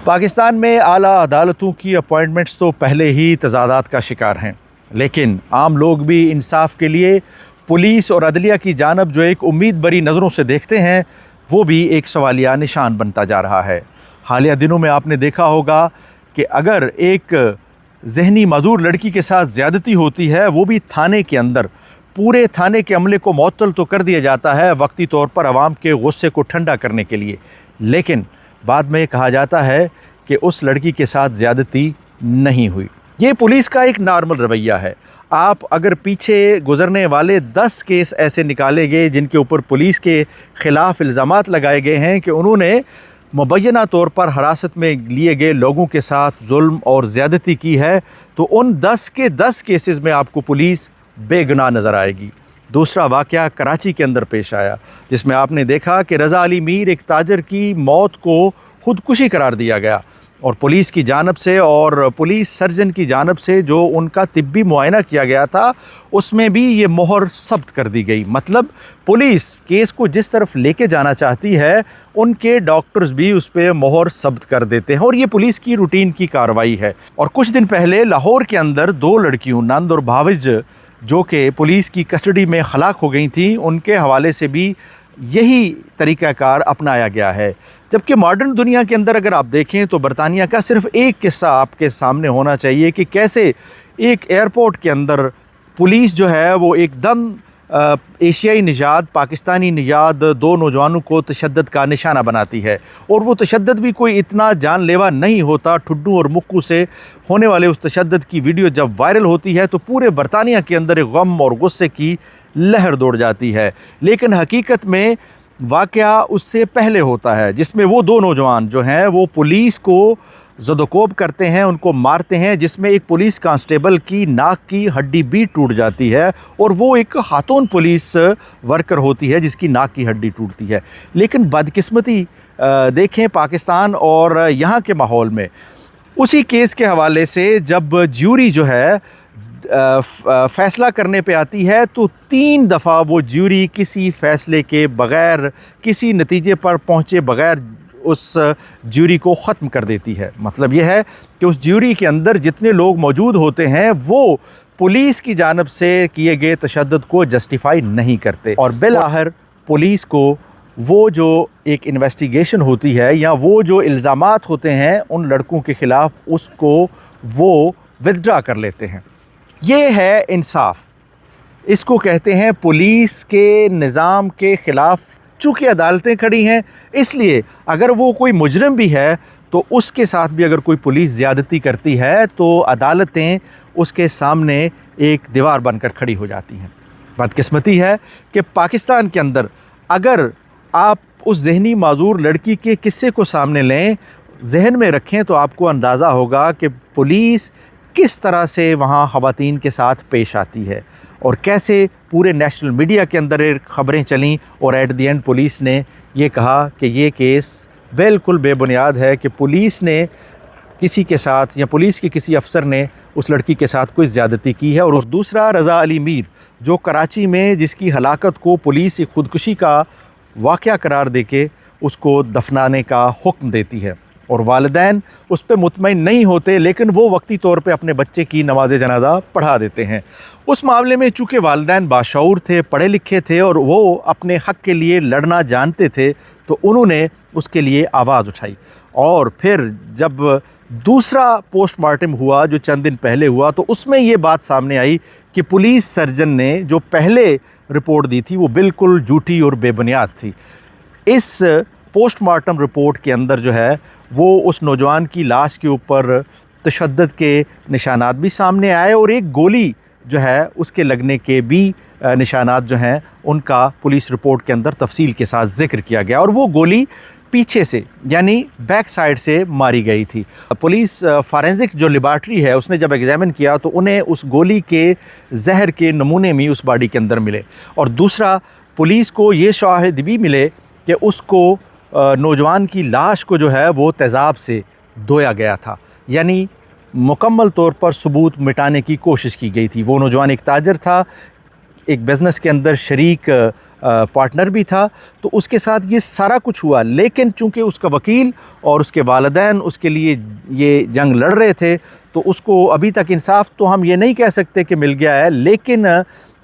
पाकिस्तान में आला अदालतों की अपॉइंटमेंट्स तो पहले ही तजादात का शिकार हैं, लेकिन आम लोग भी इंसाफ के लिए पुलिस और अदलिया की जानब जो एक उम्मीद भरी नज़रों से देखते हैं, वो भी एक सवालिया निशान बनता जा रहा है। हालिया दिनों में आपने देखा होगा कि अगर एक जहनी माजूर लड़की के साथ ज़्यादती होती है, वो भी थाने के अंदर, पूरे थाने के अमले को मुअत्तल तो कर दिया जाता है वक्ती तौर पर अवाम के गुस्से को ठंडा करने के लिए, लेकिन बाद में कहा जाता है कि उस लड़की के साथ ज़्यादती नहीं हुई। ये पुलिस का एक नॉर्मल रवैया है। आप अगर पीछे गुज़रने वाले 10 केस ऐसे निकाले गए जिनके ऊपर पुलिस के ख़िलाफ़ इल्ज़ामात लगाए गए हैं कि उन्होंने मुबैना तौर पर हिरासत में लिए गए लोगों के साथ जुल्म और ज़्यादती की है, तो उन 10 के 10 केसेस में आपको पुलिस बेगुनाह नज़र आएगी। दूसरा वाक़या कराची के अंदर पेश आया, जिसमें आपने देखा कि रज़ा अली मीर, एक ताजर की मौत को ख़ुदकुशी करार दिया गया और पुलिस की जानब से और पुलिस सर्जन की जानब से जो उनका तिब्बी मुआयना किया गया था, उसमें भी ये मोहर सब्त कर दी गई। मतलब पुलिस केस को जिस तरफ लेके जाना चाहती है, उनके डॉक्टर्स भी उस पर मोहर सब्त कर देते हैं और ये पुलिस की रूटीन की कार्रवाई है। और कुछ दिन पहले लाहौर के अंदर 2 लड़कियों नंद और भाविज जो कि पुलिस की कस्टडी में हलाक हो गई थी, उनके हवाले से भी यही तरीक़ाकार अपनाया गया है। जबकि मॉडर्न दुनिया के अंदर अगर आप देखें तो बरतानिया का सिर्फ़ एक किस्सा आपके सामने होना चाहिए कि कैसे एक एयरपोर्ट के अंदर पुलिस जो है वो एकदम एशियाई निजात, पाकिस्तानी निजात 2 नौजवानों को तशद्दुद का निशाना बनाती है। और वो तशद्दुद भी कोई इतना जानलेवा नहीं होता। ठुड्डू और मुक्कू से होने वाले उस तशद्दुद की वीडियो जब वायरल होती है तो पूरे बरतानिया के अंदर एक गम और गुस्से की लहर दौड़ जाती है। लेकिन हकीकत में वाक़या उससे पहले होता है, जिसमें वो 2 नौजवान जो हैं वो पुलिस को ज़दोकोब करते हैं, उनको मारते हैं, जिसमें एक पुलिस कांस्टेबल की नाक की हड्डी भी टूट जाती है और वो एक खातून पुलिस वर्कर होती है जिसकी नाक की हड्डी टूटती है। लेकिन बदकिस्मती देखें पाकिस्तान और यहाँ के माहौल में, उसी केस के हवाले से जब ज्यूरी जो है फ़ैसला करने पे आती है तो 3 दफ़ा वो ज्यूरी किसी फ़ैसले के बग़ैर, किसी नतीजे पर पहुँचे बग़ैर उस ज्यूरी को ख़त्म कर देती है। मतलब यह है कि उस ज्यूरी के अंदर जितने लोग मौजूद होते हैं वो पुलिस की जानब से किए गए तशद्दुद को जस्टिफाई नहीं करते और बिलाखिर पुलिस को वो जो एक इन्वेस्टिगेशन होती है या वो जो इल्ज़ामात होते हैं उन लड़कों के ख़िलाफ़, उसको वो विथड्रा कर लेते हैं। ये है इंसाफ। इसको कहते हैं पुलिस के निज़ाम के ख़िलाफ़ चूँकि अदालतें खड़ी हैं, इसलिए अगर वो कोई मुजरिम भी है तो उसके साथ भी अगर कोई पुलिस ज़्यादती करती है तो अदालतें उसके सामने एक दीवार बनकर खड़ी हो जाती हैं। बदकिस्मती है कि पाकिस्तान के अंदर अगर आप उस जहनी माजूर लड़की के किस्से को सामने लें, जहन में रखें, तो आपको अंदाज़ा होगा कि पुलिस किस तरह से वहाँ ख़वातीन के साथ पेश आती है और कैसे पूरे नेशनल मीडिया के अंदर ख़बरें चलीं और एट द एंड पुलिस ने ये कहा कि ये केस बिल्कुल बेबुनियाद है कि पुलिस ने किसी के साथ या पुलिस के किसी अफसर ने उस लड़की के साथ कोई ज़्यादती की है। और दूसरा रज़ा अली मीर जो कराची में, जिसकी हलाकत को पुलिस एक ख़ुदकुशी का वाक़या करार देके उसको दफनाने का हुक्म देती है और वालिदैन उस पर मुतमईन नहीं होते, लेकिन वो वक्ती तौर पे अपने बच्चे की नमाज जनाजा पढ़ा देते हैं। उस मामले में चूँकि वालिदैन बाशऊर थे, पढ़े लिखे थे और वो अपने हक़ के लिए लड़ना जानते थे, तो उन्होंने उसके लिए आवाज़ उठाई। और फिर जब दूसरा पोस्टमार्टम हुआ जो चंद दिन पहले हुआ, तो उसमें ये बात सामने आई कि पुलिस सर्जन ने जो पहले रिपोर्ट दी थी वो बिल्कुल झूठी और बेबुनियाद थी। इस पोस्टमार्टम रिपोर्ट के अंदर जो है वो उस नौजवान की लाश के ऊपर तशद्दुद के निशानात भी सामने आए और एक गोली जो है उसके लगने के भी निशानात जो हैं उनका पुलिस रिपोर्ट के अंदर तफसील के साथ ज़िक्र किया गया और वो गोली पीछे से यानी बैक साइड से मारी गई थी। पुलिस फॉरेंसिक जो लेबॉरेटरी है उसने जब एग्ज़ामिन किया तो उन्हें उस गोली के जहर के नमूने भी उस बॉडी के अंदर मिले। और दूसरा, पुलिस को ये शाहिद भी मिले कि उसको नौजवान की लाश को जो है वो तेज़ाब से धोया गया था, यानी मुकम्मल तौर पर सबूत मिटाने की कोशिश की गई थी। वो नौजवान एक ताजर था, एक बिज़नेस के अंदर शरीक पार्टनर भी था, तो उसके साथ ये सारा कुछ हुआ। लेकिन चूँकि उसका वकील और उसके वालिदैन उसके लिए ये जंग लड़ रहे थे, तो उसको अभी तक इंसाफ तो हम ये नहीं कह सकते कि मिल गया है। लेकिन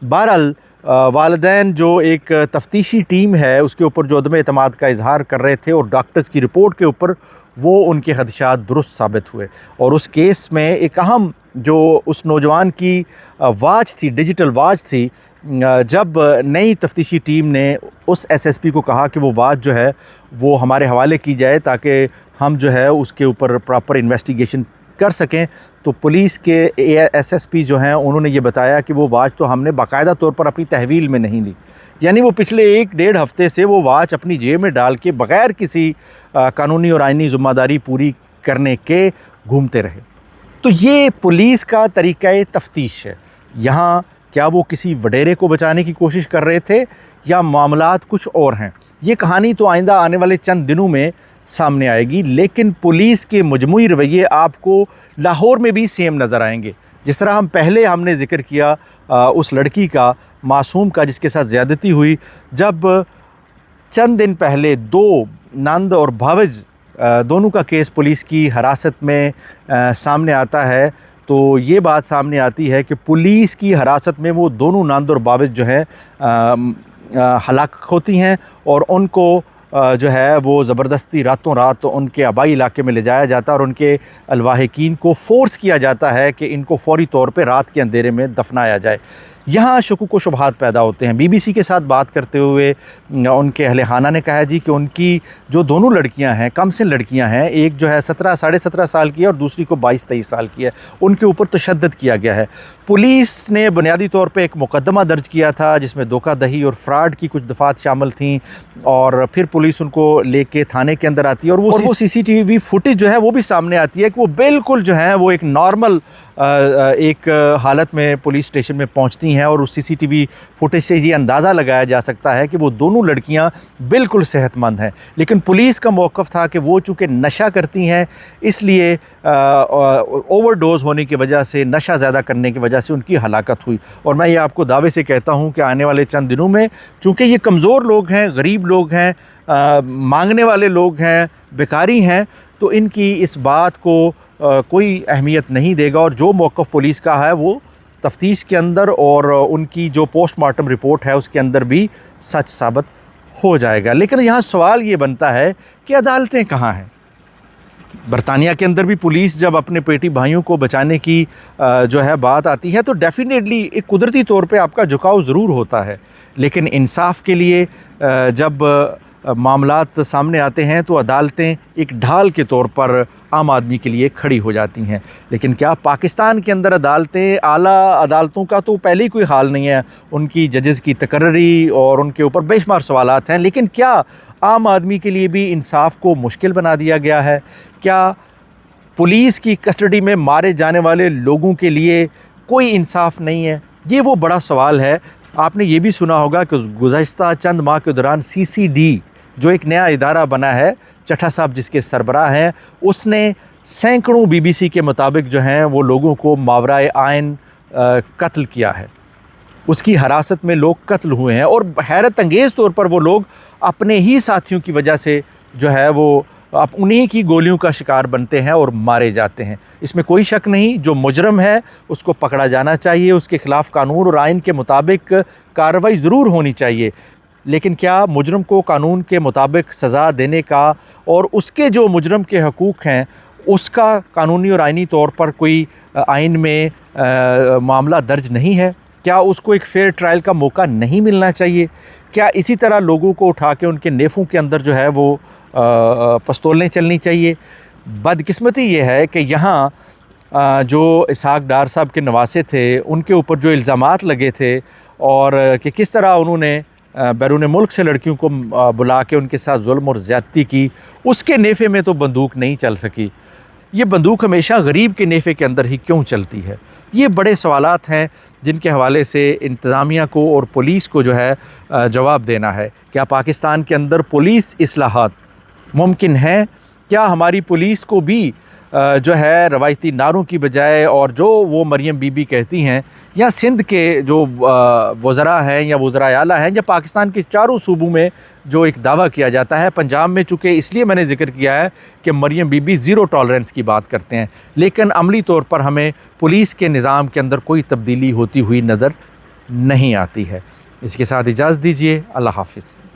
बहरहाल वालिदैन जो एक तफ्तीशी टीम है उसके ऊपर जो अदम एतमाद का इजहार कर रहे थे और डॉक्टर्स की रिपोर्ट के ऊपर, वो उनके खदशात दुरुस्त साबित हुए। और उस केस में एक अहम जो उस नौजवान की वाच थी, डिजिटल वाच थी, जब नई तफ्तीशी टीम ने उस एसएसपी को कहा कि वो वाच जो है वो हमारे हवाले की जाए ताकि हम जो है उसके ऊपर प्रॉपर इन्वेस्टिगेशन कर सकें, तो पुलिस के एसएसपी जो हैं उन्होंने ये बताया कि वो वाच तो हमने बाकायदा तौर पर अपनी तहवील में नहीं ली। यानी वो पिछले 1-1.5 हफ़्ते से वो वाच अपनी जेब में डाल के बग़ैर किसी कानूनी और आइनी ज़िम्मेदारी पूरी करने के घूमते रहे। तो ये पुलिस का तरीक़ा तफ्तीश है। यहाँ क्या वो किसी वडेरे को बचाने की कोशिश कर रहे थे या मामलात कुछ और हैं? ये कहानी तो आइंदा आने वाले चंद दिनों में सामने आएगी। लेकिन पुलिस के मजमूई रवैये आपको लाहौर में भी सेम नज़र आएंगे। जिस तरह हमने ज़िक्र किया उस लड़की का, मासूम का, जिसके साथ ज़्यादती हुई, जब चंद दिन पहले 2 नंद और भावज दोनों का केस पुलिस की हिरासत में सामने आता है, तो ये बात सामने आती है कि पुलिस की हिरासत में वो दोनों नंद और भावज जो हैं हलाक होती हैं और उनको जो है वो ज़बरदस्ती रातों रात उनके आबाई इलाके में ले जाया जाता है और उनके अलवाहिकीन को फ़ोर्स किया जाता है कि इनको फ़ौरी तौर पे रात के अंधेरे में दफनाया जाए। यहाँ शकूक व शुबहात पैदा होते हैं। बीबीसी के साथ बात करते हुए उनके अहले खाना ने कहा जी कि उनकी जो दोनों लड़कियां हैं, कम से लड़कियां हैं, एक जो है 17-17.5 साल की है और दूसरी को 22-23 साल की है, उनके ऊपर तशद्दुद किया गया है। पुलिस ने बुनियादी तौर पे एक मुकदमा दर्ज किया था जिसमें धोखाधड़ी और फ्रॉड की कुछ दफ़ात शामिल थी, और फिर पुलिस उनको लेके थाने के अंदर आती है और वो सीसीटीवी फुटेज जो है वो भी सामने आती है कि वो बिल्कुल जो है वो एक नॉर्मल एक हालत में पुलिस स्टेशन में पहुंचती हैं। और उस सीसीटीवी फुटेज से ये अंदाज़ा लगाया जा सकता है कि वो दोनों लड़कियां बिल्कुल सेहतमंद हैं। लेकिन पुलिस का मौक़िफ़ था कि वो चूँकि नशा करती हैं, इसलिए ओवरडोज होने की वजह से, नशा ज़्यादा करने की वजह से उनकी हलाकत हुई। और मैं ये आपको दावे से कहता हूँ कि आने वाले चंद दिनों में, चूँकि ये कमज़ोर लोग हैं, गरीब लोग हैं, मांगने वाले लोग हैं, बेकारी हैं, तो इनकी इस बात को कोई अहमियत नहीं देगा। और जो मौक़िफ़ पुलिस का है वो तफ्तीश के अंदर और उनकी जो पोस्टमार्टम रिपोर्ट है उसके अंदर भी सच साबित हो जाएगा। लेकिन यहाँ सवाल ये बनता है कि अदालतें कहाँ हैं? बरतानिया के अंदर भी पुलिस जब अपने पेटी भाइयों को बचाने की जो है बात आती है, तो डेफिनेटली एक कुदरती तौर पे आपका झुकाव ज़रूर होता है। लेकिन इंसाफ के लिए जब मामलात सामने आते हैं तो अदालतें एक ढाल के तौर पर आम आदमी के लिए खड़ी हो जाती हैं। लेकिन क्या पाकिस्तान के अंदर अदालतें, आला अदालतों का तो पहले ही कोई हाल नहीं है, उनकी जजेस की तकर्री और उनके ऊपर बेशुमार सवालात हैं। लेकिन क्या आम आदमी के लिए भी इंसाफ को मुश्किल बना दिया गया है? क्या पुलिस की कस्टडी में मारे जाने वाले लोगों के लिए कोई इंसाफ नहीं है? ये वो बड़ा सवाल है। आपने ये भी सुना होगा कि गुज़श्ता चंद माह के दौरान सीसीडी जो एक नया इदारा बना है, चट्टा साहब जिसके सरबराह हैं, उसने सैकड़ों बीबीसी के मुताबिक जो हैं वो लोगों को मावराए आइन कत्ल किया है। उसकी हिरासत में लोग कत्ल हुए हैं और हैरत अंगेज़ तौर पर वो लोग अपने ही साथियों की वजह से जो है वो उन्हीं की गोलियों का शिकार बनते हैं और मारे जाते हैं। इसमें कोई शक नहीं, जो मुजरम है उसको पकड़ा जाना चाहिए, उसके ख़िलाफ़ कानून और आइन के मुताबिक कार्रवाई ज़रूर होनी चाहिए। लेकिन क्या मुजरम को कानून के मुताबिक सज़ा देने का और उसके जो मुजरम के हकूक़ हैं उसका कानूनी और आइनी तौर पर कोई आइन में मामला दर्ज नहीं है? क्या उसको एक फ़ेयर ट्रायल का मौका नहीं मिलना चाहिए? क्या इसी तरह लोगों को उठा के उनके नेफ़ों के अंदर जो है वो पिस्तौलें चलनी चाहिए? बदकिस्मती ये है कि यहाँ जो इसहाक डार साहब के नवासे थे, उनके ऊपर जो इल्ज़ामात लगे थे और कि किस तरह उन्होंने बैरून मुल्क से लड़कियों को बुला के उनके साथ जुल्म और ज़्यादती की, उसके नेफ़े में तो बंदूक नहीं चल सकी। ये बंदूक हमेशा गरीब के नेफ़े के अंदर ही क्यों चलती है? ये बड़े सवालात हैं जिनके हवाले से इंतज़ामिया को और पुलिस को जो है जवाब देना है। क्या पाकिस्तान के अंदर पुलिस इस्लाहात मुमकिन हैं? क्या हमारी पुलिस को भी जो है रवायती नारों की बजाय और जो वो मरियम बीबी कहती हैं, या सिंध के जो वज़रा हैं या वज़रा आला हैं, या पाकिस्तान के चारों सूबों में जो एक दावा किया जाता है, पंजाब में चूँकि इसलिए मैंने ज़िक्र किया है कि मरियम बीबी ज़ीरो टॉलरेंस की बात करते हैं, लेकिन अमली तौर पर हमें पुलिस के निज़ाम के अंदर कोई तब्दीली होती हुई नज़र नहीं आती है। इसके साथ इजाज़त दीजिए। अल्लाह हाफ़िज़।